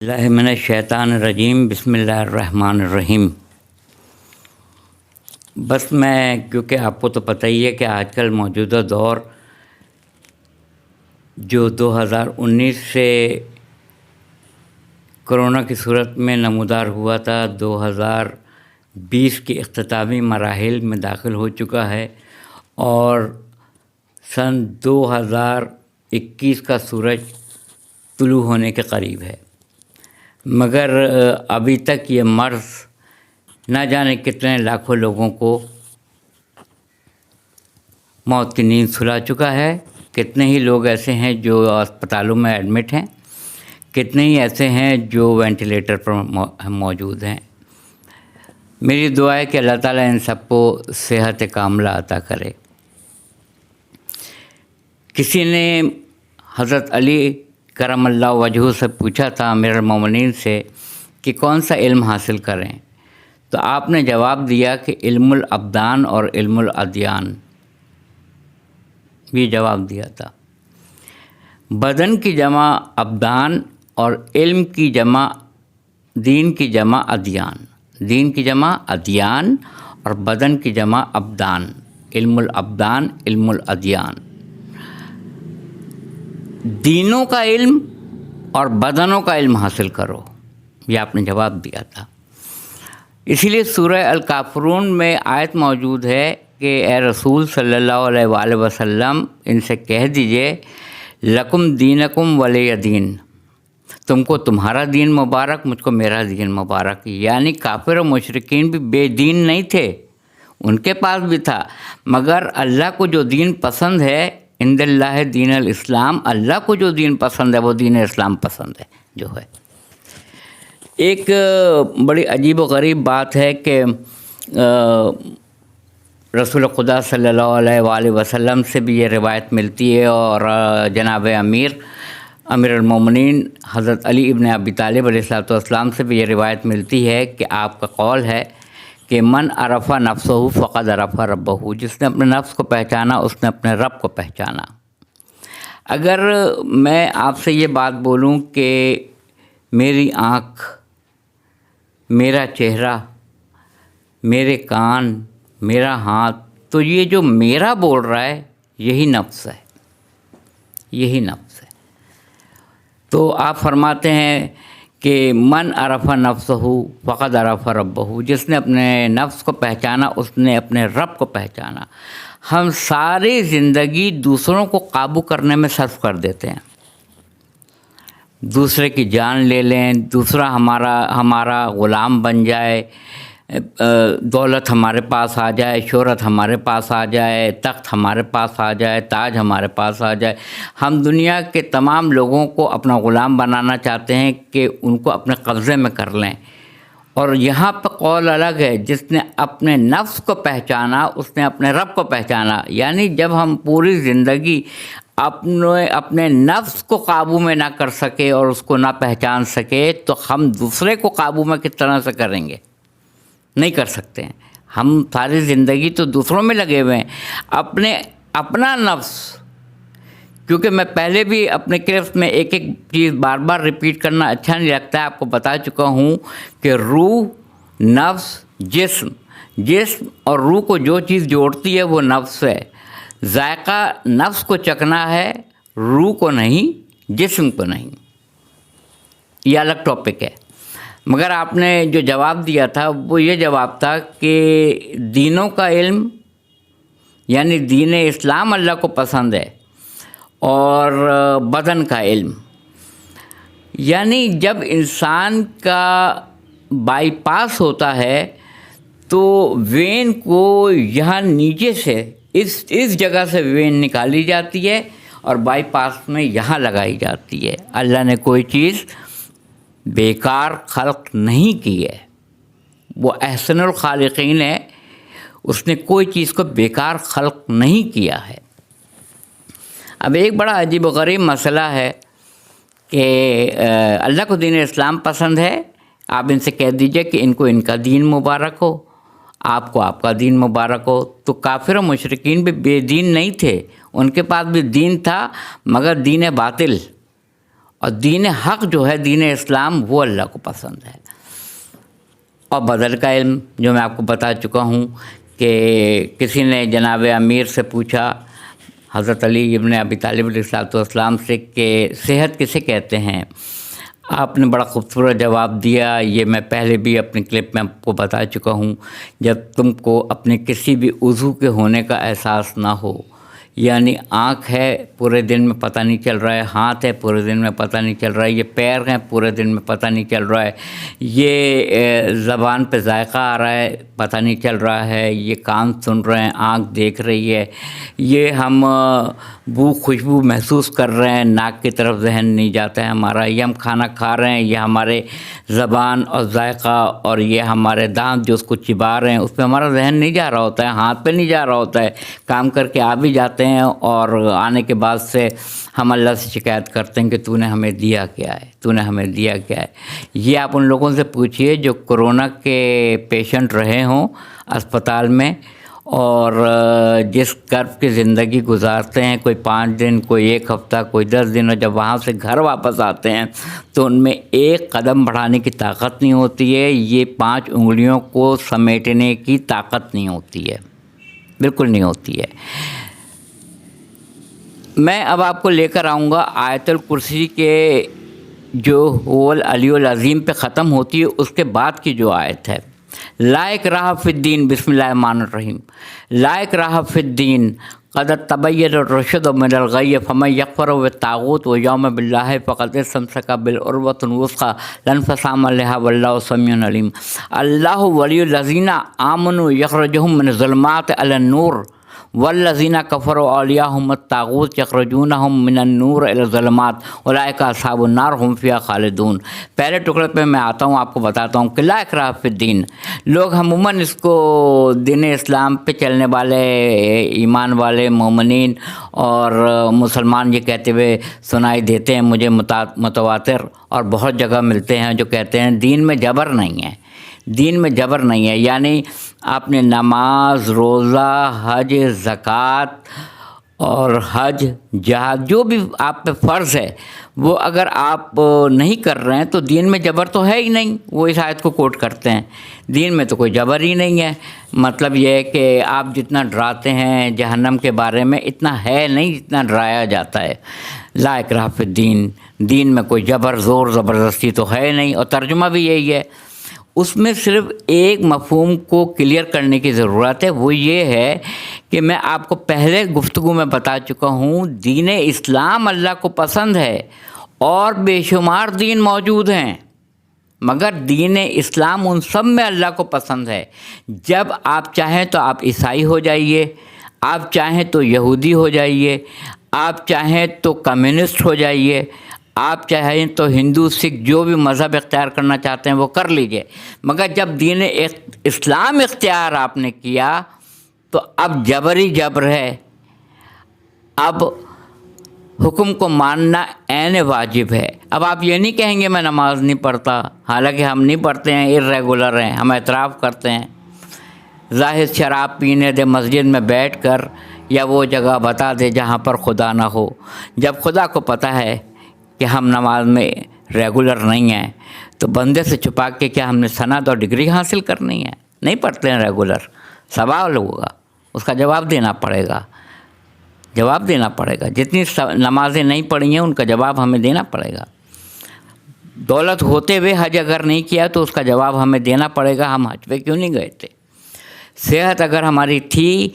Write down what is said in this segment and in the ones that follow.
اللہ من الشیطان الرجیم بسم اللہ الرحمن الرحیم۔ بس میں کیونکہ آپ کو تو پتہ ہی ہے کہ آج کل موجودہ دور جو 2019 سے کرونا کی صورت میں نمودار ہوا تھا، 2020 کے اختتامی مراحل میں داخل ہو چکا ہے اور سن 2021 کا سورج طلوع ہونے کے قریب ہے، مگر ابھی تک یہ مرض نہ جانے کتنے لاکھوں لوگوں کو موت کی نیند سلا چکا ہے۔ کتنے ہی لوگ ایسے ہیں جو اسپتالوں میں ایڈمٹ ہیں، کتنے ہی ایسے ہیں جو وینٹیلیٹر پر موجود ہیں۔ میری دعا ہے کہ اللہ تعالیٰ ان سب کو صحت کاملہ عطا کرے۔ کسی نے حضرت علی کرم اللہ وجہہ سے پوچھا تھا، امیر المومنین سے، کہ کون سا علم حاصل کریں، تو آپ نے جواب دیا کہ علم الابدان اور علم الادیان، یہ جواب دیا تھا۔ بدن کی جمع ابدان اور علم کی جمع دین کی جمع ادیان، دین کی جمع ادیان اور بدن کی جمع ابدان، علم الابدان علم الادیان۔ دینوں کا علم اور بدنوں کا علم حاصل کرو، یہ آپ نے جواب دیا تھا۔ اسی لیے سورہ الکافرون میں آیت موجود ہے کہ اے رسول صلی اللہ علیہ وآلہ وسلم ان سے کہہ دیجئے لکم دینکم ولی دین، تم کو تمہارا دین مبارک، مجھ کو میرا دین مبارک۔ یعنی کافر و مشرکین بھی بے دین نہیں تھے، ان کے پاس بھی تھا، مگر اللہ کو جو دین پسند ہے، عند اللہ دین الاسلام، اللہ کو جو دین پسند ہے وہ دین اسلام پسند ہے جو ہے۔ ایک بڑی عجیب و غریب بات ہے کہ رسول خدا صلی اللہ علیہ وآلہ وسلم سے بھی یہ روایت ملتی ہے، اور جناب امیر المومنین حضرت علی ابن ابی طالب علیہ الصلوۃ والسلام سے بھی یہ روایت ملتی ہے کہ آپ کا قول ہے کہ من عرف نفسہ فقد عرف ربہ، جس نے اپنے نفس کو پہچانا اس نے اپنے رب کو پہچانا۔ اگر میں آپ سے یہ بات بولوں کہ میری آنکھ، میرا چہرہ، میرے کان، میرا ہاتھ، تو یہ جو میرا بول رہا ہے یہی نفس ہے، یہی نفس ہے۔ تو آپ فرماتے ہیں کہ من عرف نفسہ فقد عرف ربہ، جس نے اپنے نفس کو پہچانا اس نے اپنے رب کو پہچانا۔ ہم ساری زندگی دوسروں کو قابو کرنے میں صرف کر دیتے ہیں، دوسرے کی جان لے لیں، دوسرا ہمارا غلام بن جائے، دولت ہمارے پاس آ جائے، شہرت ہمارے پاس آ جائے، تخت ہمارے پاس آ جائے، تاج ہمارے پاس آ جائے۔ ہم دنیا کے تمام لوگوں کو اپنا غلام بنانا چاہتے ہیں کہ ان کو اپنے قبضے میں کر لیں، اور یہاں پہ قول الگ ہے، جس نے اپنے نفس کو پہچانا اس نے اپنے رب کو پہچانا۔ یعنی جب ہم پوری زندگی اپنے نفس کو قابو میں نہ کر سکے اور اس کو نہ پہچان سکے تو ہم دوسرے کو قابو میں کس طرح سے کریں گے؟ نہیں کر سکتے ہیں۔ ہم ساری زندگی تو دوسروں میں لگے ہوئے ہیں، اپنا نفس، کیونکہ میں پہلے بھی اپنے کلپس میں ایک چیز بار بار ریپیٹ کرنا اچھا نہیں لگتا ہے، آپ کو بتا چکا ہوں کہ روح، نفس، جسم اور روح کو جو چیز جوڑتی ہے وہ نفس ہے۔ ذائقہ نفس کو چکھنا ہے، روح کو نہیں، جسم کو نہیں، یہ الگ ٹاپک ہے۔ مگر آپ نے جو جواب دیا تھا وہ یہ جواب تھا کہ دینوں کا علم، یعنی دین اسلام اللہ کو پسند ہے، اور بدن کا علم، یعنی جب انسان کا بائی پاس ہوتا ہے تو وین کو یہاں نیچے سے اس جگہ سے وین نکالی جاتی ہے اور بائی پاس میں یہاں لگائی جاتی ہے۔ اللہ نے کوئی چیز بیکار خلق نہیں کی ہے، وہ احسن الخالقین ہے، اس نے کوئی چیز کو بیکار خلق نہیں کیا ہے۔ اب ایک بڑا عجیب و غریب مسئلہ ہے کہ اللہ کو دین اسلام پسند ہے، آپ ان سے کہہ دیجئے کہ ان کو ان کا دین مبارک ہو، آپ کو آپ کا دین مبارک ہو۔ تو کافر و مشرکین بھی بے دین نہیں تھے، ان کے پاس بھی دین تھا، مگر دین باطل، اور دین حق جو ہے دین اسلام وہ اللہ کو پسند ہے۔ اور بدل کا علم جو میں آپ کو بتا چکا ہوں کہ کسی نے جناب امیر سے پوچھا حضرت علی ابن ابی طالب علیہ السلام سے کہ صحت کسے کہتے ہیں؟ آپ نے بڑا خوبصورت جواب دیا، یہ میں پہلے بھی اپنی کلپ میں آپ کو بتا چکا ہوں۔ جب تم کو اپنے کسی بھی عضو کے ہونے کا احساس نہ ہو، یعنی آنکھ ہے پورے دن میں پتہ نہیں چل رہا ہے، ہاتھ ہے پورے دن میں پتہ نہیں چل رہا ہے، یہ پیر ہیں پورے دن میں پتہ نہیں چل رہا ہے، یہ زبان پہ ذائقہ آ رہا ہے پتہ نہیں چل رہا ہے، یہ کان سن رہے ہیں، آنکھ دیکھ رہی ہے، یہ ہم بو خوشبو محسوس کر رہے ہیں، ناک کی طرف ذہن نہیں جاتا ہے ہمارا، یہ ہم کھانا کھا رہے ہیں، یہ ہمارے زبان اور ذائقہ اور یہ ہمارے دانت جو اس کو چبا رہے ہیں اس پہ ہمارا ذہن نہیں جا رہا ہوتا ہے، ہاتھ پہ نہیں جا رہا ہوتا ہے، کام کر کے آ بھی جاتے ہیں اور آنے کے بعد سے ہم اللہ سے شکایت کرتے ہیں کہ تو نے ہمیں دیا کیا ہے، تو نے ہمیں دیا کیا ہے۔ یہ آپ ان لوگوں سے پوچھئے جو کرونا کے پیشنٹ رہے ہوں اسپتال میں اور جس کرب کی زندگی گزارتے ہیں، کوئی 5 دن، کوئی 1 ہفتہ، کوئی 10 دن، اور جب وہاں سے گھر واپس آتے ہیں تو ان میں ایک قدم بڑھانے کی طاقت نہیں ہوتی ہے، یہ 5 انگلیوں کو سمیٹنے کی طاقت نہیں ہوتی ہے، بالکل نہیں ہوتی ہے۔ میں اب آپ کو لے کر آؤں گا آیت الکرسی کے جو هو العلی العظیم پہ ختم ہوتی ہے اس کے بعد کی جو آیت ہے، لا اکراہ فی الدین، بسم اللہ الرحمن الرحیم، لا اکراہ فی الدین قد تبین الرشد من الغی فمن یکفر بالطاغوت ویؤمن باللہ فقد استمسک بالعروۃ الوثقی لا انفصام لہا واللہ سمیع علیم۔ اللہ ولی الذین آمنوا یخرجہم من الظلمات الی النور والذین کفروا اولیاءہم الطاغوت یخرجونہم من النور الی الظلمات اولئک اصحاب النار ہم فیہا خالدون۔ پہلے ٹکڑے پہ میں آتا ہوں، آپ کو بتاتا ہوں کہ لا اکراہ فی الدین، لوگ عموماً اس کو دین اسلام پہ چلنے والے ایمان والے مومنین اور مسلمان یہ کہتے ہوئے سنائی دیتے ہیں مجھے متواتر اور بہت جگہ ملتے ہیں جو کہتے ہیں دین میں جبر نہیں ہے، دین میں جبر نہیں ہے، یعنی آپ نے نماز، روزہ، حج، زکوٰۃ اور حج، جہاد جو بھی آپ پہ فرض ہے وہ اگر آپ نہیں کر رہے ہیں تو دین میں جبر تو ہے ہی نہیں۔ وہ اس آیت کو کوٹ کرتے ہیں، دین میں تو کوئی جبر ہی نہیں ہے۔ مطلب یہ ہے کہ آپ جتنا ڈراتے ہیں جہنم کے بارے میں اتنا ہے نہیں جتنا ڈرایا جاتا ہے۔ لا اکراہ فی الدین، دین میں کوئی جبر زور زبردستی تو ہے نہیں، اور ترجمہ بھی یہی ہے۔ اس میں صرف ایک مفہوم کو کلیئر کرنے کی ضرورت ہے، وہ یہ ہے کہ میں آپ کو پہلے گفتگو میں بتا چکا ہوں دین اسلام اللہ کو پسند ہے اور بے شمار دین موجود ہیں، مگر دین اسلام ان سب میں اللہ کو پسند ہے۔ جب آپ چاہیں تو آپ عیسائی ہو جائیے، آپ چاہیں تو یہودی ہو جائیے، آپ چاہیں تو کمیونسٹ ہو جائیے، آپ چاہیں تو ہندو، سکھ جو بھی مذہب اختیار کرنا چاہتے ہیں وہ کر لیجئے، مگر جب دین اسلام اختیار آپ نے کیا تو اب جبر ہی جبر ہے، اب حکم کو ماننا عین واجب ہے۔ اب آپ یہ نہیں کہیں گے میں نماز نہیں پڑھتا، حالانکہ ہم نہیں پڑھتے ہیں، ارریگولر ہیں، ہم اعتراف کرتے ہیں۔ ظاہر شراب پینے دے مسجد میں بیٹھ کر، یا وہ جگہ بتا دے جہاں پر خدا نہ ہو۔ جب خدا کو پتہ ہے کہ ہم نماز میں ریگولر نہیں ہیں تو بندے سے چھپا کے کیا ہم نے سند اور ڈگری حاصل کرنی ہے؟ نہیں پڑھتے ہیں ریگولر، سوال ہوگا، اس کا جواب دینا پڑے گا، جواب دینا پڑے گا۔ جتنی نمازیں نہیں پڑھی ہیں ان کا جواب ہمیں دینا پڑے گا۔ دولت ہوتے ہوئے حج اگر نہیں کیا تو اس کا جواب ہمیں دینا پڑے گا، ہم حج پہ کیوں نہیں گئے تھے؟ صحت اگر ہماری تھی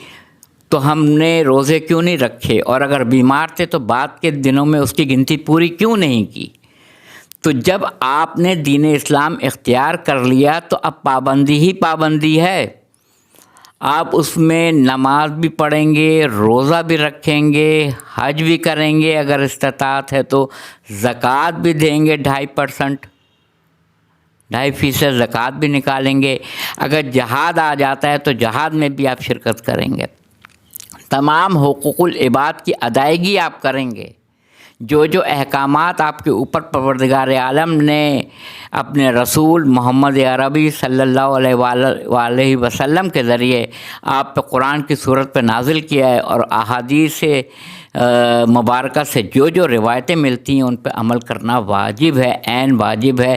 تو ہم نے روزے کیوں نہیں رکھے؟ اور اگر بیمار تھے تو بعد کے دنوں میں اس کی گنتی پوری کیوں نہیں کی؟ تو جب آپ نے دین اسلام اختیار کر لیا تو اب پابندی ہی پابندی ہے۔ آپ اس میں نماز بھی پڑھیں گے، روزہ بھی رکھیں گے، حج بھی کریں گے اگر استطاعت ہے تو، زکوٰۃ بھی دیں گے 2.5%، 2.5% زکوٰۃ بھی نکالیں گے۔ اگر جہاد آ جاتا ہے تو جہاد میں بھی آپ شرکت کریں گے، تمام حقوق العباد کی ادائیگی آپ کریں گے۔ جو جو احکامات آپ کے اوپر پروردگار عالم نے اپنے رسول محمد عربی صلی اللہ علیہ وآلہ وسلم کے ذریعے آپ پہ قرآن کی صورت پہ نازل کیا ہے اور احادیث مبارکہ سے جو روایتیں ملتی ہیں ان پہ عمل کرنا واجب ہے، عین واجب ہے۔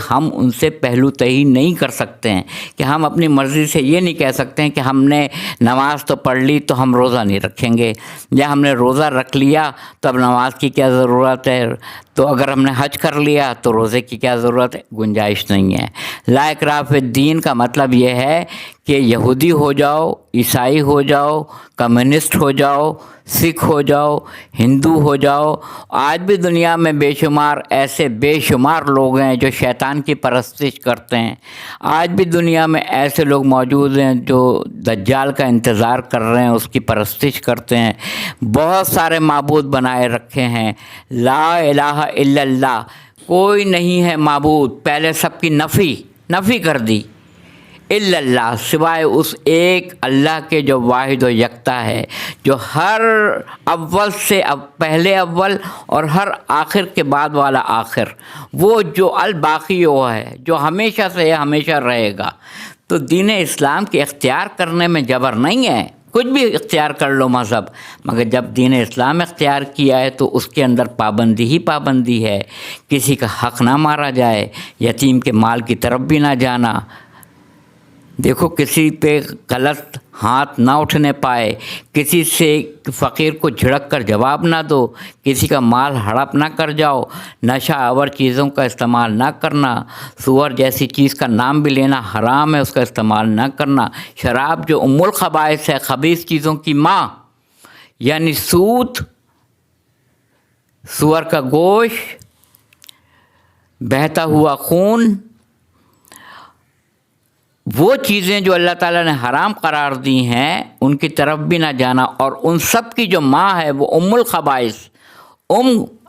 ہم ان سے پہلو تہی نہیں کر سکتے ہیں کہ ہم اپنی مرضی سے یہ نہیں کہہ سکتے ہیں کہ ہم نے نماز تو پڑھ لی تو ہم روزہ نہیں رکھیں گے، یا ہم نے روزہ رکھ لیا تو اب نماز کی کیا ضرورت ہے، تو اگر ہم نے حج کر لیا تو روزے کی کیا ضرورت ہے؟ گنجائش نہیں ہے۔ لا اکراہ فی الدین کا مطلب یہ ہے کہ یہودی ہو جاؤ، عیسائی ہو جاؤ، کمیونسٹ ہو جاؤ، سکھ ہو جاؤ، ہندو ہو جاؤ۔ آج بھی دنیا میں بے شمار لوگ ہیں جو شیطان کی پرستش کرتے ہیں۔ آج بھی دنیا میں ایسے لوگ موجود ہیں جو دجال کا انتظار کر رہے ہیں، اس کی پرستش کرتے ہیں۔ بہت سارے معبود بنائے رکھے ہیں۔ لا الہ الا اللہ، کوئی نہیں ہے معبود، پہلے سب کی نفی کر دی۔ الا اللہ، سوائے اس ایک اللہ کے جو واحد و یکتا ہے، جو ہر اول سے پہلے اول اور ہر آخر کے بعد والا آخر، وہ جو الباقی وہ ہے، جو ہمیشہ سے ہمیشہ رہے گا۔ تو دین اسلام کے اختیار کرنے میں جبر نہیں ہے، کچھ بھی اختیار کر لو مذہب، مگر جب دین اسلام اختیار کیا ہے تو اس کے اندر پابندی ہے۔ کسی کا حق نہ مارا جائے، یتیم کے مال کی طرف بھی نہ جانا، دیکھو کسی پہ غلط ہاتھ نہ اٹھنے پائے، کسی سے فقیر کو جھڑک کر جواب نہ دو، کسی کا مال ہڑپ نہ کر جاؤ، نشہ آور چیزوں کا استعمال نہ کرنا، سور جیسی چیز کا نام بھی لینا حرام ہے، اس کا استعمال نہ کرنا، شراب جو ام الخبائث ہے، خبیث چیزوں کی ماں، یعنی سود، سور کا گوشت، بہتا ہوا خون، وہ چیزیں جو اللہ تعالیٰ نے حرام قرار دی ہیں ان کی طرف بھی نہ جانا۔ اور ان سب کی جو ماں ہے وہ ام الخبائث،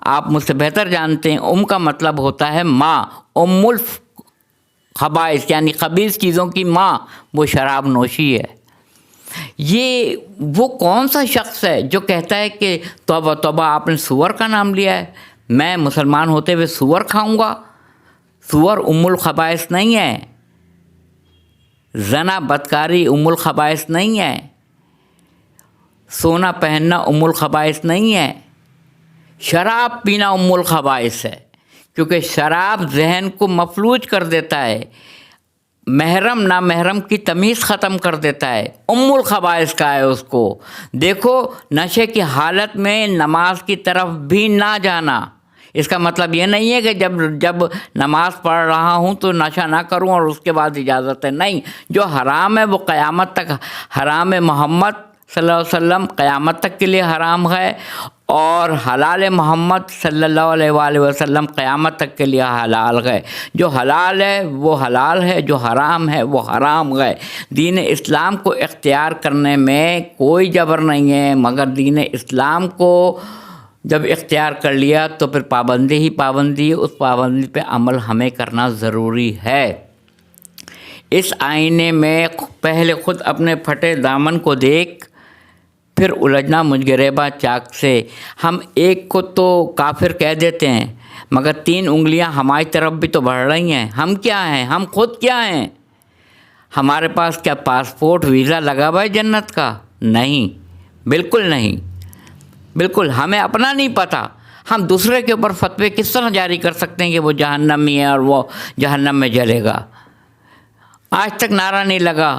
آپ مجھ سے بہتر جانتے ہیں، کا مطلب ہوتا ہے ماں، ام الخبائث یعنی خبیث چیزوں کی ماں، وہ شراب نوشی ہے۔ یہ وہ کون سا شخص ہے جو کہتا ہے کہ توبہ توبہ آپ نے سور کا نام لیا ہے، میں مسلمان ہوتے ہوئے سور کھاؤں گا؟ سور ام الخبائث نہیں ہے، زنا بدکاری ام الخبائث نہیں ہے، سونا پہننا ام الخبائث نہیں ہے، شراب پینا ام الخبائث ہے، کیونکہ شراب ذہن کو مفلوج کر دیتا ہے، محرم نامحرم کی تمیز ختم کر دیتا ہے، ام الخبائث کا ہے اس کو۔ دیکھو نشے کی حالت میں نماز کی طرف بھی نہ جانا، اس کا مطلب یہ نہیں ہے کہ جب نماز پڑھ رہا ہوں تو نشہ نہ کروں اور اس کے بعد اجازت ہے، نہیں، جو حرام ہے وہ قیامت تک حرام ہے، محمد صلی اللہ علیہ وسلم قیامت تک کے لیے حرام ہے، اور حلال محمد صلی اللہ علیہ وآلہ وسلم قیامت تک کے لیے حلال ہے۔ جو حلال ہے وہ حلال ہے، جو حرام ہے وہ حرام ہے۔ دین اسلام کو اختیار کرنے میں کوئی جبر نہیں ہے، مگر دین اسلام کو جب اختیار کر لیا تو پھر پابندی، اس پابندی پہ عمل ہمیں کرنا ضروری ہے۔ اس آئینے میں پہلے خود اپنے پھٹے دامن کو دیکھ، پھر الجھنا مجھ گریباں چاک سے۔ ہم ایک کو تو کافر کہہ دیتے ہیں، مگر 3 انگلیاں ہماری طرف بھی تو بڑھ رہی ہیں۔ ہم کیا ہیں؟ ہم خود کیا ہیں؟ ہمارے پاس کیا پاسپورٹ ویزا لگا ہوا ہے جنت کا؟ نہیں، بالکل نہیں، بالکل ہمیں اپنا نہیں پتہ۔ ہم دوسرے کے اوپر فتوے کس طرح جاری کر سکتے ہیں کہ وہ جہنمی ہے اور وہ جہنم میں جلے گا؟ آج تک نعرہ نہیں لگا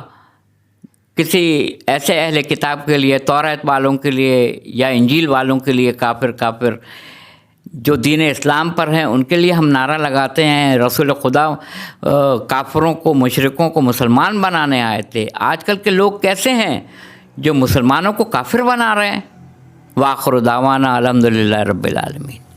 کسی ایسے اہل کتاب کے لیے، توریت والوں کے لیے یا انجیل والوں کے لیے، کافر جو دین اسلام پر ہیں ان کے لیے ہم نعرہ لگاتے ہیں۔ رسول خدا کافروں کو، مشرکوں کو مسلمان بنانے آئے تھے۔ آج کل کے لوگ کیسے ہیں جو مسلمانوں کو کافر بنا رہے ہیں؟ وآخر دعوانا الحمدللہ رب العالمین۔